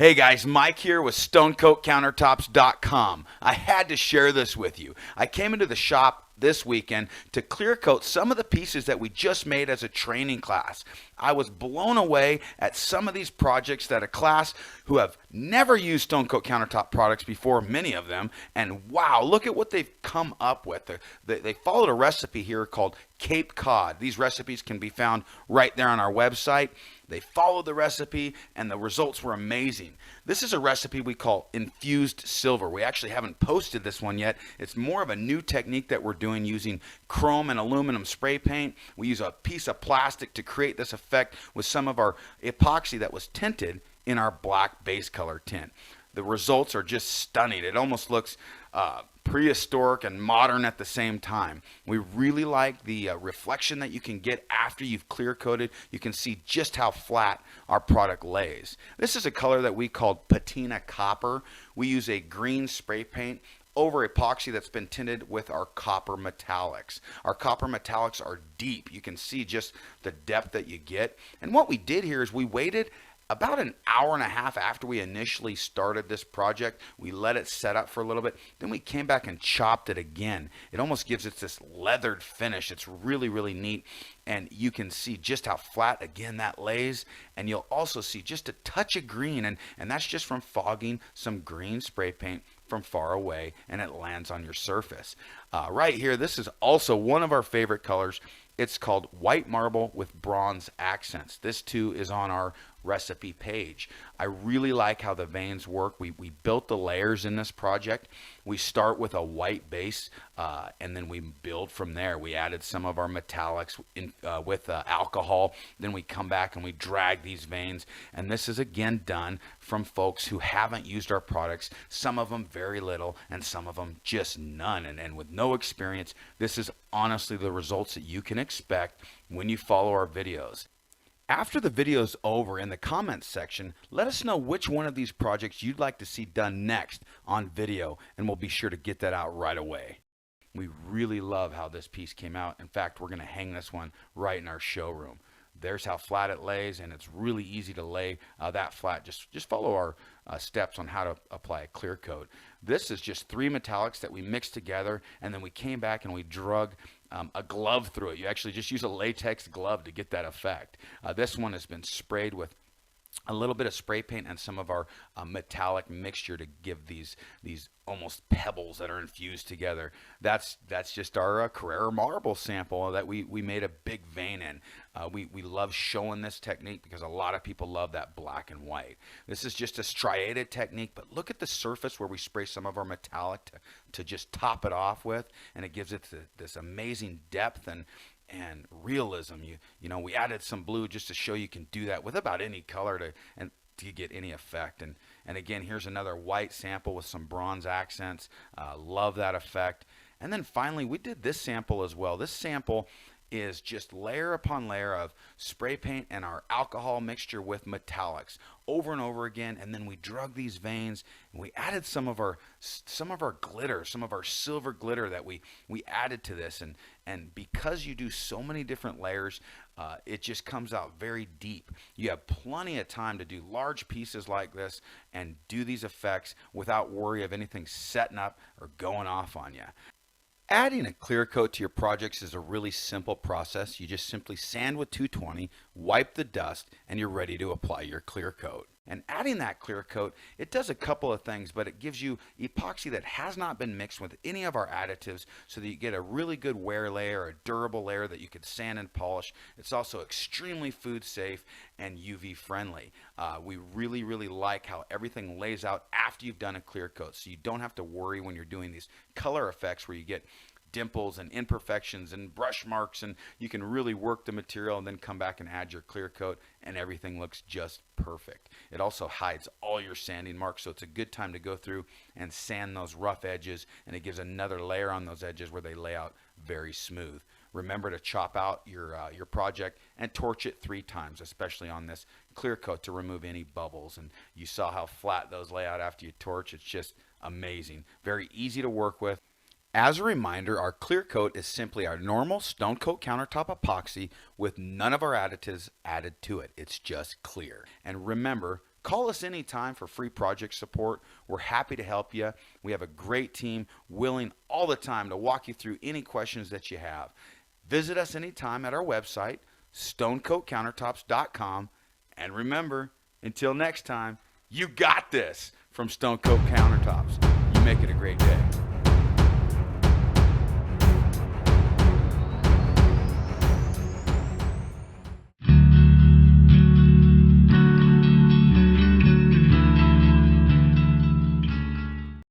Hey guys, Mike here with StoneCoatCountertops.com. I had to share this with you. I came into the shop this weekend to clear coat some of the pieces that we just made as a training class. I was blown away at some of these projects that a class who have never used Stone Coat countertop products before, many of them, and wow, look at what they've come up with. They followed a recipe here called Cape Cod. These recipes can be found right there on our website. They followed the recipe and the results were amazing. This is a recipe we call Infused Silver. We actually haven't posted this one yet. It's more of a new technique that we're doing using chrome and aluminum spray paint. We use a piece of plastic to create this effect with some of our epoxy that was tinted in our black base color tint. The results are just stunning. It almost looks prehistoric and modern at the same time. We really like the reflection that you can get after you've clear coated. You can see just how flat our product lays. This is a color that we called Patina Copper. We use a green spray paint over epoxy that's been tinted with our copper metallics. Our copper metallics are deep. You can see just the depth that you get. And what we did here is we waited about an hour and a half after we initially started this project. We let it set up for a little bit. Then we came back and chopped it again. It almost gives it this leathered finish. It's really, really neat. And you can see just how flat, again, that lays. And you'll also see just a touch of green. And that's just from fogging some green spray paint from far away, and it lands on your surface. Right here, this is also one of our favorite colors. It's called White Marble with Bronze Accents. This too is on our recipe page. I really like how the veins work. We built the layers in this project. We start with a white base and then we build from there. We added some of our metallics with alcohol. Then we come back and we drag these veins. And this is again done from folks who haven't used our products. Some of them very little and some of them just none. And with no experience, this is honestly the results that you can expect when you follow our videos. After the video's over, in the comments section, let us know which one of these projects you'd like to see done next on video, and we'll be sure to get that out right away. We really love how this piece came out. In fact, we're going to hang this one right in our showroom. There's how flat it lays, and it's really easy to lay that flat. Just follow our steps on how to apply a clear coat. This is just 3 metallics that we mixed together, and then we came back and we drug a glove through it. You actually just use a latex glove to get that effect. This one has been sprayed with a little bit of spray paint and some of our metallic mixture to give these almost pebbles that are infused together. That's just our Carrera marble sample that we made a big vein in. We love showing this technique because a lot of people love that black and white. This is just a striated technique, but look at the surface where we spray some of our metallic to just top it off with, and it gives it this amazing depth and realism. You know, we added some blue just to show you can do that with about any color to get any effect. And again, here's another white sample with some bronze accents. Love that effect. And then finally, we did this sample as well. This sample is just layer upon layer of spray paint and our alcohol mixture with metallics over and over again. And then we drug these veins and we added some of our glitter, some of our silver glitter that we added to this. And because you do so many different layers, it just comes out very deep. You have plenty of time to do large pieces like this and do these effects without worry of anything setting up or going off on you. Adding a clear coat to your projects is a really simple process. You just simply sand with 220, wipe the dust, and you're ready to apply your clear coat. And adding that clear coat, it does a couple of things, but it gives you epoxy that has not been mixed with any of our additives so that you get a really good wear layer, a durable layer that you could sand and polish. It's also extremely food safe and UV friendly. We really, really like how everything lays out after you've done a clear coat, so you don't have to worry when you're doing these color effects where you get dimples and imperfections and brush marks, and you can really work the material and then come back and add your clear coat and everything looks just perfect. It also hides all your sanding marks, so it's a good time to go through and sand those rough edges, and it gives another layer on those edges where they lay out very smooth. Remember to chop out your project and torch it 3 times, especially on this clear coat, to remove any bubbles. And you saw how flat those lay out after you torch. It's just amazing. Very easy to work with. As a reminder, our clear coat is simply our normal Stone Coat countertop epoxy with none of our additives added to it. It's just clear. And remember, Call us anytime for free project support. We're happy to help you. We have a great team willing all the time to walk you through any questions that you have. Visit us anytime at our website, stonecoatcountertops.com. And remember, until next time, you got this from Stone Coat Countertops. You make it a great day.